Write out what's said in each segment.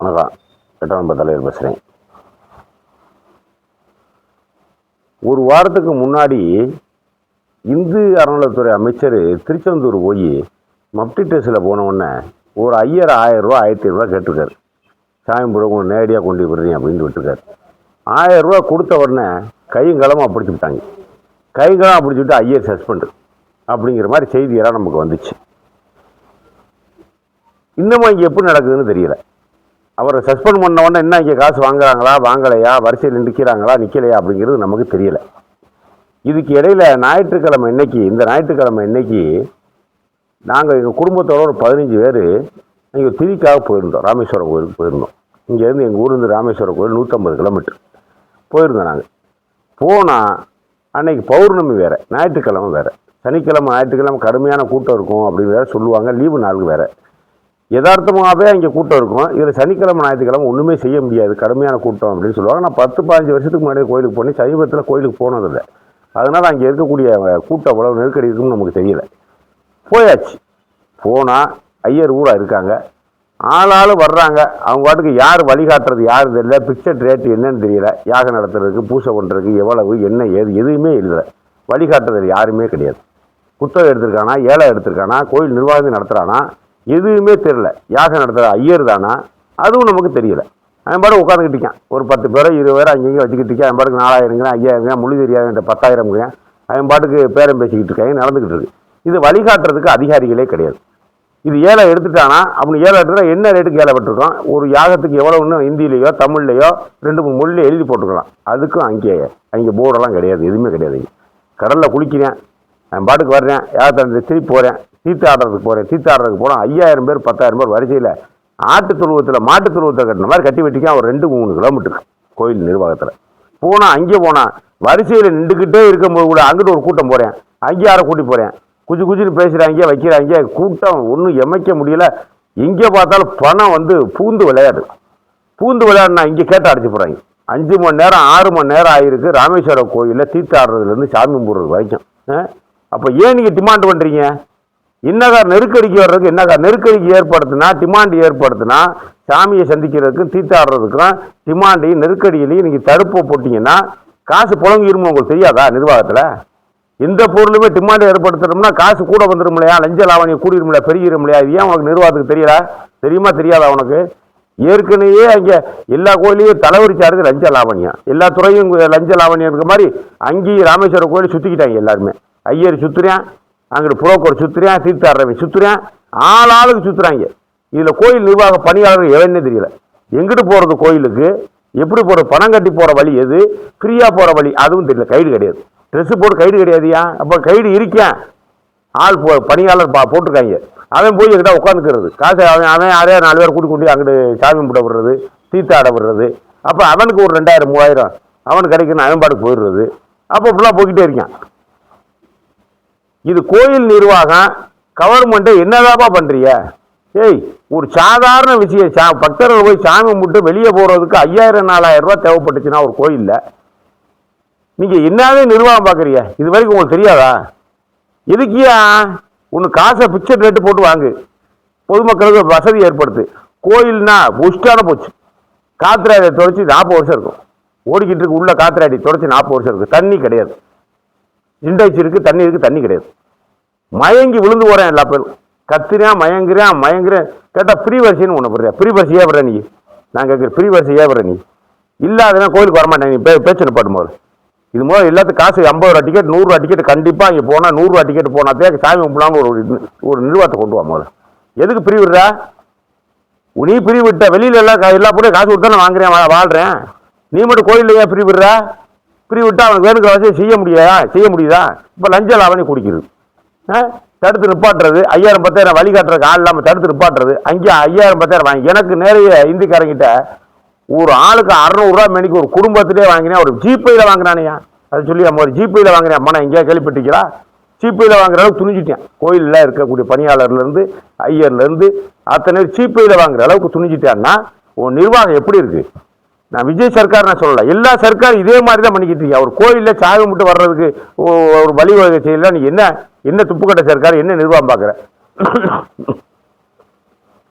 வணக்கம். எட்டாம் தலைவர் பேசுகிறேன். ஒரு வாரத்துக்கு முன்னாடி இந்து அறநிலையத்துறை அமைச்சர் திருச்செந்தூர் போய் மப்டி டெஸ்ட்டில் போன உடனே ஒரு ஐயர் 1000 ரூபா 1500 கேட்டிருக்காரு. சாமி கூட உங்களுக்கு நேரடியாக கொண்டு விடுறீங்க அப்படின்னு விட்டுருக்காரு. 1000 ரூபா கொடுத்த உடனே கையங்கலமாக பிடிச்சி விட்டாங்க. கையங்கலமாக பிடிச்சி விட்டு ஐயர் சஸ்பெண்டு அப்படிங்கிற மாதிரி செய்தியெல்லாம் நமக்கு வந்துச்சு. இன்னமும் இங்கே எப்படி நடக்குதுன்னு தெரியல. அவரை சஸ்பெண்ட் பண்ண உடனே என்ன இங்கே காசு வாங்குறாங்களா வாங்கலையா, வரிசையில் நிற்கிறாங்களா நிற்கலையா அப்படிங்கிறது நமக்கு தெரியல. இதுக்கு இடையில் இந்த ஞாயிற்றுக்கிழமை இன்னைக்கு நாங்கள் எங்கள் குடும்பத்தோட ஒரு 15 பேர் இங்கே திரிக்காக போயிருந்தோம். ராமேஸ்வரம் கோயிலுக்கு போயிருந்தோம். இங்கேருந்து எங்கள் ஊர்லேருந்து ராமேஸ்வரம் கோயில் 150 கிலோமீட்டர் போயிருந்தோம். நாங்கள் போனால் அன்னைக்கு பௌர்ணமி வேறு, ஞாயிற்றுக்கிழமை வேறு. சனிக்கிழமை ஞாயிற்றுக்கிழமை கடுமையான கூட்டம் இருக்கும் அப்படின்னு வேறு சொல்லுவாங்க. லீவு நாளுக்கு வேறு யதார்த்தமாகவே அங்கே கூட்டம் இருக்கும். இதில் சனிக்கிழமை ஞாயிற்றுக்கிழமை ஒன்றுமே செய்ய முடியாது, கடுமையான கூட்டம் அப்படின்னு சொல்லுவாங்க. நான் 10-15 வருஷத்துக்கு முன்னாடி கோயிலுக்கு போனேன். சமீபத்தில் கோயிலுக்கு போனதில்லை. அதனால் அங்கே இருக்கக்கூடிய கூட்டம் அவ்வளோ நெருக்கடி இருக்குன்னு நமக்கு தெரியல. போயாச்சு. போனால் ஐயர் ஊராக இருக்காங்க, ஆளாளும் வர்றாங்க. அவங்க பாட்டுக்கு யார் வழிகாட்டுறது யார் தெரியல, பிக்சட் ரேட்டு என்னன்னு தெரியல, யாகம் நடத்துறதுக்கு பூசை பண்ணுறதுக்கு எவ்வளவு என்ன ஏது எதுவுமே இல்லை. வழிகாட்டுறது யாருமே கிடையாது. புத்தகம் எடுத்திருக்கானா, ஏழை எடுத்திருக்கானா, கோயில் நிர்வாகம் நடத்துகிறானா எதுவுமே தெரியல. யாகம் நடத்துகிற ஐயர் தானா அதுவும் நமக்கு தெரியல. அவன் பாட்டு உட்காந்துக்கிட்டிருக்கான். ஒரு 10 பேரோ 20 பேரோ அங்கேயும் வச்சுக்கிட்டு அவன் பாட்டுக்கு 4000 5000 மொழி தெரியாத 10,000 அவன் பாட்டுக்கு பேரம் பேசிக்கிட்டு இருக்காங்க, நடந்துக்கிட்டு இருக்கு. இது வழிகாட்டுறதுக்கு அதிகாரிகளே கிடையாது. இது ஏழை எடுத்துட்டானா அப்படின்னு ஏழை எடுத்துட்டா என்ன ரேட்டுக்கு ஏழை விட்டுருக்கோம், ஒரு யாகத்துக்கு எவ்வளோன்னு ஹிந்திலேயோ தமிழ்லையோ 2-3 மொழியில் எழுதி போட்டுக்கலாம். அதுக்கும் அங்கே போர்டெல்லாம் கிடையாது, எதுவுமே கிடையாது. கடலில் குளிக்கிறேன், நான் பாட்டுக்கு வர்றேன், யாகத்தை திருப்பி போகிறேன், தீர்த்தாடுறதுக்கு போனால் 5000 பேர் 10,000 பேர் வரிசையில் மாட்டு தொழுவத்தில் கட்டின மாதிரி கட்டி வெட்டிக்கான். ஒரு 2-3 கிலோமீட்டர் கோயில் நிர்வாகத்தில் போனால் அங்கே போனால் வரிசையில் நின்றுக்கிட்டே இருக்கும்போது கூட அங்கிட்டு ஒரு கூட்டம் போகிறேன், அங்கே யாரை கூட்டி போகிறேன், குச்சின்னு பேசுகிறாங்க வைக்கிறாங்க. கூட்டம் ஒன்றும் எமைக்க முடியல. எங்கே பார்த்தாலும் பணம் பூந்து விளையாடுனா இங்கே கேட்டு அடிச்சு போகிறாங்க. 5 மணி நேரம் 6 மணி நேரம் ஆகிருக்கு ராமேஸ்வரம் கோயிலில் தீர்த்தாடுறதுலேருந்து சாமி கும்பிட்றது வரைக்கும். அப்போ ஏன் நீங்கள் டிமாண்ட் பண்ணுறீங்க? என்னக்கார நெருக்கடிக்கு வர்றதுக்கு நெருக்கடிக்கு டிமாண்ட் ஏற்படுத்தினா சாமியை சந்திக்கிறதுக்கும் தீர்த்தாடுறதுக்கும் டிமாண்டையும் நெருக்கடியிலையும் நீங்கள் தடுப்பு போட்டிங்கன்னா காசு புழங்கிருமோ உங்களுக்கு தெரியாதா? நிர்வாகத்தில் எந்த பொருளுமே டிமாண்ட் ஏற்படுத்துறோம்னா காசு கூட வந்துடும் இல்லையா, லஞ்ச லாவணியம் கூடிரும் இல்லையா, பெருகிரும் இல்லையா? இது ஏன் உனக்கு நிர்வாகத்துக்கு தெரியல? தெரியுமா தெரியாதா உனக்கு? ஏற்கனவே அங்கே எல்லா கோயிலையும் தலைவரிச்சாருக்கு லஞ்ச லாவணியம், எல்லா துறையும் லஞ்ச லாவணியம் இருக்க மாதிரி அங்கேயும் ராமேஸ்வரம் கோயிலை சுற்றிக்கிட்டாங்க எல்லாருமே. ஐயர் சுற்றுறேன், அங்கிட்டு புரோக்கர் சுற்றுறேன், தீர்த்தாடுறவன் சுற்றுறேன், ஆளாளுக்கு சுற்றுறாங்க. இதில் கோயில் நிர்வாக பணியாளர்கள் எவன்னே தெரியல. எங்கிட்டு போகிறது கோயிலுக்கு, எப்படி போகிற, பணம் கட்டி போகிற வழி எது, ஃப்ரீயாக போகிற வழி அதுவும் தெரியல. கைடு கிடையாது, ட்ரெஸ்ஸு போட்டு கைடு கிடையாதுயா. அப்போ கைடு இருக்கேன், ஆள் பணியாளர் போட்டிருக்காங்க. அவன் போய் எங்கிட்ட உட்காந்துக்கிறது காசு அவன் யாரையா 4 பேர் கூட்டி அங்கிட்டு சாமி கும்பிட விடுறது, தீர்த்தாட விடுறது. அப்போ அவனுக்கு ஒரு 2000-3000 அவனுக்கு கிடைக்கணும், அவன் பாட்டுக்கு போயிடுறது. அப்போ ஃபுல்லாக போய்கிட்டே இருக்கான். இது கோயில் நிர்வாகம் கவர்மெண்ட்டை என்னதாப்பா பண்ணுறிய? ஒரு சாதாரண விஷயம், பக்தர்கள் போய் சாமி கும்பிட்டு வெளியே போகிறதுக்கு 5000-4000 ரூபா தேவைப்பட்டுச்சுன்னா ஒரு கோயிலில் நீங்கள் என்னவே நிர்வாகம் பார்க்குறிய? இது வரைக்கும் உங்களுக்கு தெரியாதா? எதுக்கியா ஒன்று காசை பிக்சட் ரேட்டு போட்டு வாங்கு, பொதுமக்களுக்கு வசதி ஏற்படுத்து. கோயில்னா புஷ்டான போச்சு. காத்திராடி தொடச்சி 40 வருஷம் இருக்கும், ஓடிக்கிட்டு இருக்கு உள்ள காத்திராடி தொடச்சி 40 வருஷம் இருக்குது. தண்ணி கிடையாது, இண்டக்ஸ் இருக்குது, தண்ணி இருக்குது, தண்ணி கிடையாது. மயங்கி விழுந்து போகிறேன் எல்லா பேரும். கத்துறேன், மயங்குறேன். கேட்டால் ஃப்ரீ வரிசைன்னு ஒன்று போடுறேன். ஃப்ரீ வரிசை ஏன் நீ? நான் கேட்குறேன், ஃப்ரீ வரிசை ஏன் நீ? இல்லாதனா கோயிலுக்கு வரமாட்டேன். நீ பேச்சு நிப்பாட்டு போது இது முதல் எல்லாத்துக்கும் காசு 50 ரூபா டிக்கெட் 100 ரூபா டிக்கெட் கண்டிப்பாக இங்கே போனால் 100 ரூபா டிக்கெட் போனாதே சாமி கும்பிடலான்னு ஒரு நிர்வாகத்தை கொண்டு வா. முதல்ல எதுக்கு ஃப்ரீ விடுறா? நீ ஃப்ரீ விட்ட வெளியில எல்லா போட்டு காசு கொடுத்தா நான் வாங்குறேன் வாழ்கிறேன். நீ மட்டும் கோயிலில் ஏன் ஃப்ரீ விடுறா? ஃப்ரீ விட்டா அவனுக்கு வேணுங்கிற வசதி செய்ய முடியுதா? இப்போ லஞ்ச லாவணி குடிக்கிறது, தடுத்து நிப்பாட்டுறது, 5000-10,000 வழிகாட்டுறதுக்கு ஆள் இல்லாமல் தடுத்து நிப்பாட்டுறது. அங்கே 5000-10,000 வாங்கி எனக்கு நிறைய இந்திக்காரங்கிட்ட ஒரு ஆளுக்கு 600 ரூபா மேனிக்கு ஒரு குடும்பத்திலே வாங்கினேன். ஒரு ஜிபேயில் வாங்கினானையா? அது சொல்லி நம்ம ஒரு ஜிபேயில் வாங்கினேன். அம்மா நான் எங்கேயா கேள்விப்பட்டிருக்கிறா? ஜிபேயில் வாங்குற அளவுக்கு துணிஞ்சிட்டேன். கோயிலில் இருக்கக்கூடிய பணியாளர்லேருந்து ஐயர்லேருந்து அத்தனை சீப்பையில் வாங்குற அளவுக்கு துணிஞ்சிட்டான்னா உன் நிர்வாகம் எப்படி இருக்குது? நான் விஜய் சர்க்கார் நான் சொல்லலை, எல்லா சர்க்காரும் இதே மாதிரி தான் பண்ணிக்கிட்டு இருக்கீங்க. ஒரு கோயிலில் சாவி மட்டும் வர்றதுக்கு ஒரு வழிவகை செய்யல. நீ என்ன துப்புக்கட்ட சர்க்கார், என்ன நிர்வாகம் பார்க்குற?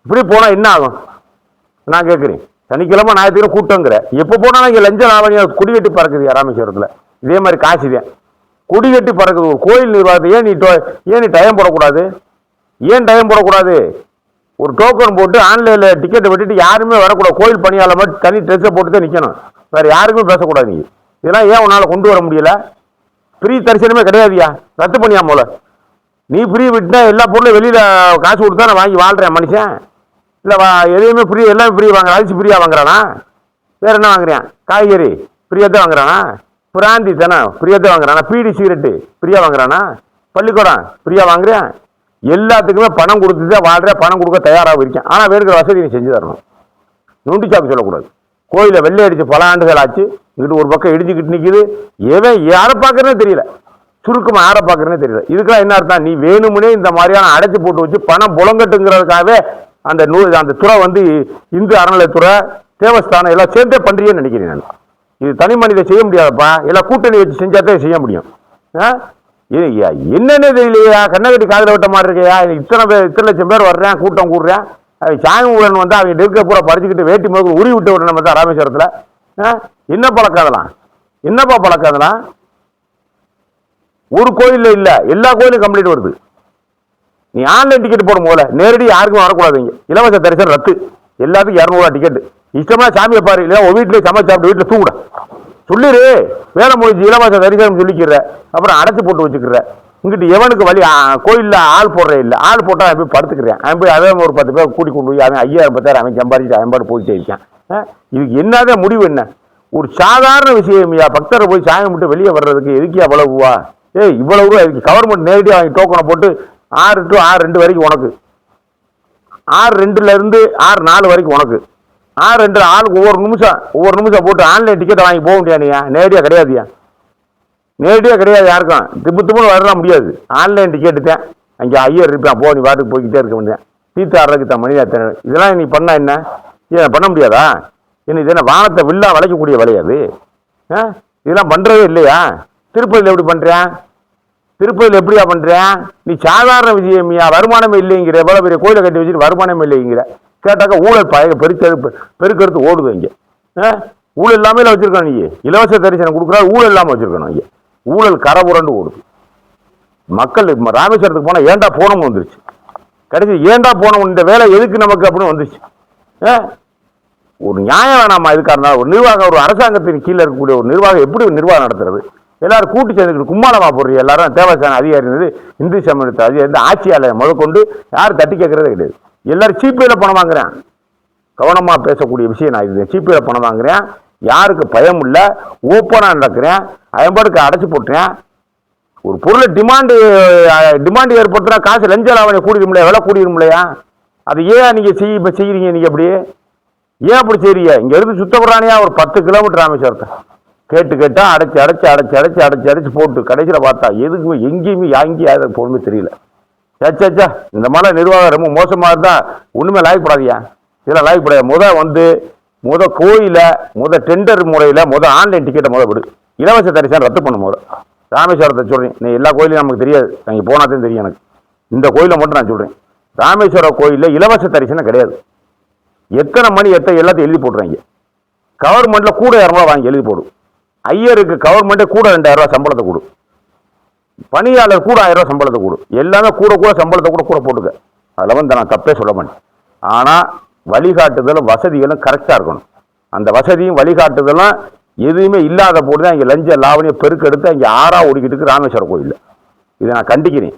இப்படி போனால் என்ன ஆகும்? நான் கேட்குறேன். சனிக்கிழமை ஞாயிற்றுக்கிழமை கூட்டங்கிற எப்போ போனாலும் இங்கே லஞ்ச லாவணியம் கொடிகட்டி பறக்குது ராமேஸ்வரத்தில். இதே மாதிரி காசுதான் கொடிகட்டி பறக்குது. ஒரு கோயில் நிர்வாகத்தை ஏன் நீ டைம் போடக்கூடாது? ஏன் டைம் போடக்கூடாது? ஒரு டோக்கன் போட்டு ஆன்லைனில் டிக்கெட்டை விட்டுட்டு யாருமே வரக்கூடாது. கோயில் பணியாளர் மட்டும் தனி ட்ரெஸ்ஸை போட்டு தான் நிற்கணும். வேறு யாருக்குமே பேசக்கூடாது. நீ இதெல்லாம் ஏன் உன்னால் கொண்டு வர முடியல? ஃப்ரீ தரிசனமே கிடையாதுயா, ரத்து பண்ணியா போல. நீ ஃப்ரீ விட்டுனா எல்லா பொருளும் வெளியில் காசு கொடுத்தா நான் வாங்கி வாழ்கிறேன் மனுஷன். இல்லை எதையுமே ஃப்ரீ, எல்லாம் ஃப்ரீ வாங்குறேன். அரிசி ஃப்ரீயாக வாங்குறானா? வேறு என்ன வாங்குறேன்? காய்கறி ஃப்ரீயாக தான் வாங்குறானா? பிராந்தி தானே ஃப்ரீயாக தான் வாங்குறானா? பீடி சிகரெட்டு ஃப்ரீயாக வாங்குறானா? பள்ளிக்கூடம் ஃப்ரீயாக வாங்குறேன். எல்லாத்துக்குமே பணம் கொடுத்து தான் வாழ்கிறேன், பணம் கொடுக்க தயாராக இருக்கேன். ஆனால் வேறுகிற வசதி நீ செஞ்சு தரணும். நொண்டி சாப்பி சொல்லக்கூடாது. கோயிலை வெள்ளை அடித்து பல ஆண்டுகள் ஆச்சு, இங்கிட்டு ஒரு பக்கம் இடிச்சுக்கிட்டு நிற்கிது. யாரை பார்க்குறனே தெரியல, சுருக்கமாக யாரை பார்க்குறனே தெரியல. இதுக்கெல்லாம் என்ன அர்த்தம்? நீ வேணுமுனே இந்த மாதிரியான அடைச்சி போட்டு வச்சு பணம் புலங்கட்டுங்கிறதுக்காகவே அந்த துறை வந்து இந்து அறநிலையத்துறை, தேவஸ்தானம் எல்லாம் சேர்ந்தே பண்ணுறியேன்னு நினைக்கிறேன் நான். இது தனி மனித செய்ய முடியாதப்பா, எல்லாம் கூட்டணி வச்சு செஞ்சாதே செய்ய முடியும். என்னென்ன தெரியலையா? கண்ணகட்டி காதல விட்ட மாதிரி இருக்கையா? இத்தனை லட்சம் பேர் வர்றேன், கூட்டம் கூடுறேன். சாமி ஊழல் வந்து அவங்க நெருக்க பூரா படிச்சுக்கிட்டு வேட்டி முழுக்க உரி விட்டு விட நம்ம தான் ராமேஸ்வரத்தில். என்ன பழக்கம் அதெல்லாம்? என்னப்பா பழக்கம் அதெல்லாம்? ஒரு கோயிலில் இல்லை, எல்லா கோயிலும் கம்ப்ளீட் வருது. நீ ஆன்லைன் டிக்கெட் போடும் போல நேரடி யாருக்கும் வரக்கூடாது. இங்கே இலவச தரிசனம் ரத்து. எல்லாத்துக்கும் 200 ரூபா டிக்கெட். இஷ்டமா சாமியை பாரு, இல்லையா உன் வீட்டிலே சமைச்சு சாப்பிட்டு வீட்டில் தூங்குட சொல்லிடு. வேலை முடிஞ்சு இலவச தரிசனம் சொல்லிக்கிற, அப்புறம் அடைச்சி போட்டு வச்சுக்கிற. இங்கிட்டு எவனுக்கு வழி? கோயிலில் ஆள் போடுறே இல்லை. ஆள் போட்டால் அவன் போய் படுத்துக்கிறேன். அவன் போய் அதே ஒரு 10 பேர் கூட்டி கொண்டு போய் அவன் 5000 10,000 அவன் சம்பாதிச்சு அவன்பாடு போயிட்டே இருக்கான். இதுக்கு என்னதான் முடிவு? என்ன ஒரு சாதாரண விஷயம்? பக்தரை போய் சாமி விட்டு வெளியே வர்றதுக்கு எதுக்கு அவ்வளவுவா? இவ்வளவு ரூபா இதுக்கு கவர்மெண்ட் நேரடியாக வாங்கி டோக்கனை போட்டு 6 to 6:02 வரைக்கும் உனக்கு, 6:02 6 4 வரைக்கும் உனக்கு, 6:02 ஆளுக்கு ஒவ்வொரு நிமிஷம் போட்டு ஆன்லைன் டிக்கெட்டை வாங்கி போக முடியாதுயா. நேரடியாக கிடையாதுயா, நேரடியாக கிடையாது. யாருக்கும் திப்புன்னு வரலாம் முடியாது. ஆன்லைன் டிக்கெட்டு தான். அங்கே ஐயர் இருப்பான், போ நீ வாட்டுக்கு போய்கிட்டே இருக்க முடியாது. தீர்த்தாடுறதுக்கு தான் மனிதா. இதெல்லாம் நீ பண்ணா என்ன? ஏன் பண்ண முடியாதா? என்ன இது என்ன வானத்தை வில்லா வளைக்கக்கூடிய விளையாது? இதெல்லாம் பண்ணுறதே இல்லையா? திருப்பதியில் எப்படி பண்ணுறேன்? திருப்பதியில் எப்படியா பண்ணுறேன்? நீ சாதாரண விஷயமியா? வருமானமே இல்லைங்கிற, எவ்வளோ பெரிய கோயிலை கட்டி வச்சுட்டு வருமானமே இல்லைங்கிற. கேட்டாக்கா ஊழல் பெருக்கெடுத்து ஓடுது. இங்கே ஊழல் இல்லாமல் வச்சுருக்கணும். நீ இலவச தரிசனம் கொடுக்குறா, ஊழல் இல்லாமல் வச்சுருக்கணும். இங்கே ஊழல் கரை புரண்டு ஓடுது. மக்கள் ராமேஸ்வரத்துக்கு போனால் ஏண்டா போனோம்னு வந்துருச்சு. கடைசி ஏண்டா போனோம், இந்த வேலை எதுக்கு நமக்கு அப்படின்னு வந்துருச்சு. ஒரு நியாயம் வேணாமா? இதுக்காக இருந்தாலும் ஒரு நிர்வாகம், ஒரு அரசாங்கத்தின் கீழே இருக்கக்கூடிய ஒரு நிர்வாகம் எப்படி ஒரு நிர்வாகம் நடத்துறது? எல்லாரும் கூட்டி சேர்ந்துக்கிட்டு கும்மாளமா போடுறீங்க. எல்லாரும் தேவஸ்தான அதிகாரி இருந்தது, இந்து சமயத்தை அதிகாரி, ஆட்சியாளர் முதற்கொண்டு யாரும் தட்டி கேட்கறதே கிடையாது. எல்லாரும் சீப்பையில பணம் வாங்குறேன். கவனமா பேசக்கூடிய விஷயம் நான் இது. சீப்பையில பணம் வாங்குறேன், யாருக்கு பயம் இல்லை, ஓப்பனா நடக்கிறேன், அயன்பாடுக்கு அடைச்சி போட்டுறேன். ஒரு பொருளை டிமாண்டு ஏற்படுத்தினா காசு லஞ்ச லாவணி கூடிடும், விலை கூடிடும் இல்லையா? அது ஏன் நீங்க செய்யறீங்க? நீங்க அப்படி ஏன் அப்படி செய்றீங்க? இங்க இருந்து சுத்தப்படுறானியா ஒரு 10 கிலோமீட்டர் ராமேஸ்வரத்தை கேட்டா அடைச்சு போட்டு கடைசியில் பார்த்தா எதுக்குமே எங்கேயுமே யாரும் பொறுமை தெரியல. சேச்சா இந்த மாதிரி நிர்வாகம் ரொம்ப மோசமாக இருந்தால் ஒன்றுமே லாய்க்கப்படாதியா. இதெல்லாம் லாய்க்கப்படாது. கோயிலை டெண்டர் முறையில் ஆன்லைன் டிக்கெட்டை விடு. இலவச தரிசனம் ரத்து பண்ணும். ராமேஸ்வரத்தை சொல்கிறேன். நீ எல்லா கோயிலையும் நமக்கு தெரியாது, அங்கே போனாதான் தெரியும் எனக்கு. இந்த கோயிலை மட்டும் நான் சொல்கிறேன். ராமேஸ்வர கோயிலில் இலவச தரிசனம் கிடையாது. எத்தனை மணி எல்லாத்தையும் எழுதி போட்டுறாங்க. கவர்மெண்ட்டில் கூட 200 ரூபா வாங்கி எழுதி போடும். ஐயருக்கு கவர்மெண்ட்டே கூட 2000 ரூபா சம்பளத்தை கொடு. பணியாளர் கூட 1000 ரூபா சம்பளத்தை கொடு. எல்லாமே கூட சம்பளத்தை கூட போட்டுக்க. அதில் நான் தப்பே சொல்ல மாட்டேன். ஆனால் வழிகாட்டுதலும் வசதிகளும் கரெக்டாக இருக்கணும். அந்த வசதியும் வழிகாட்டுதலும் எதுவுமே இல்லாத போட்டு தான் இங்கே லஞ்ச லாவணியை பெருக்கெடுத்து இங்கே ஓடிக்கிட்டு இருக்கு ராமேஸ்வர கோயிலில். இதை நான் கண்டிக்கிறேன்,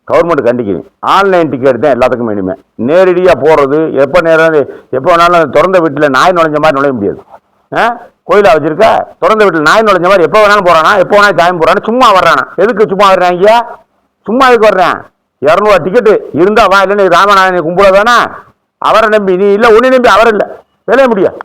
கவர்மெண்ட் கண்டிக்கிறேன். ஆன்லைன் டிக்கெட் தான் எல்லாத்துக்குமே இனிமே. நேரடியாக போகிறது எப்போ வேணாலும் திறந்த வீட்டில் நாய் நுழைஞ்ச மாதிரி நுழைய முடியாது. கோயிலாக வச்சிருக்க திறந்த வீட்டில் நாய் நுழைஞ்ச மாதிரி எப்போ வேணாலும் போகிறானா, எப்போ வேணாலும் டைம் போகிறானா, சும்மா வர்றானா? எதுக்கு சும்மா வர்றாங்க? சும்மா எதுக்கு வர்றேன்? 200 ரூபா டிக்கெட்டு இருந்தால் வா, இல்லைன்னு ராமநாதனை கும்பிட தானே. அவரை நம்பி நீ இல்லை, உன்னை நம்பி அவர் இல்லை, விளைய முடியாது.